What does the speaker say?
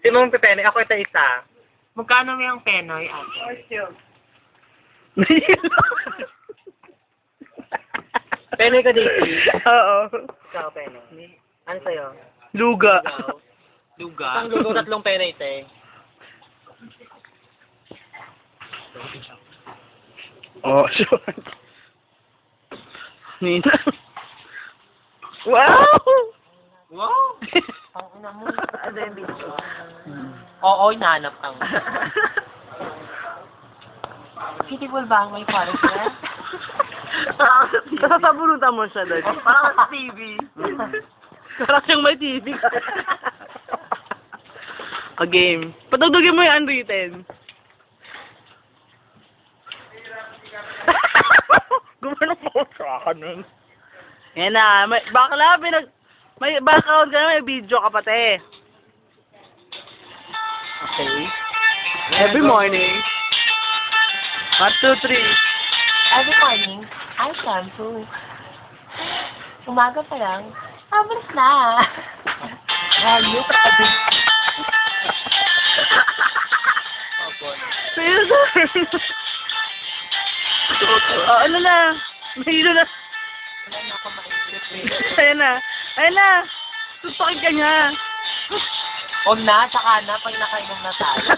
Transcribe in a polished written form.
Di mo pipene, ako ito isa. Magkano mo yung penoy, ate? Pene ka dito. Oo. Ikaw, pene. Ano sa'yo? Luga. Ikaw. Luga. Isang lugo, tatlong pene ito eh. Oh, sure. Nina. Wow! Wow! Ang ina mo. Ano yung video? Oo, hinahanap ka mo. Beautiful ba ang may parang siya? Sasabunutan mo siya doon. Parang sa TV. Parang siyang may TV ka. Game. Patugtugin mo yung unwritten. Gumanong mo sa akin nun. Yan na. May, bakla, may background ka na, may video ka pati. Okay. Every morning. 1, 2, 3. Every morning, I shampoo. Umaga pa lang, abras na. Ayun, sabi. Pero oh, ano na? Mahilo na. Wala na ako maisip. Ayan na. Ayan na. Tutukin ka niya. Huwag na, saka na, pag nakainom na tayo.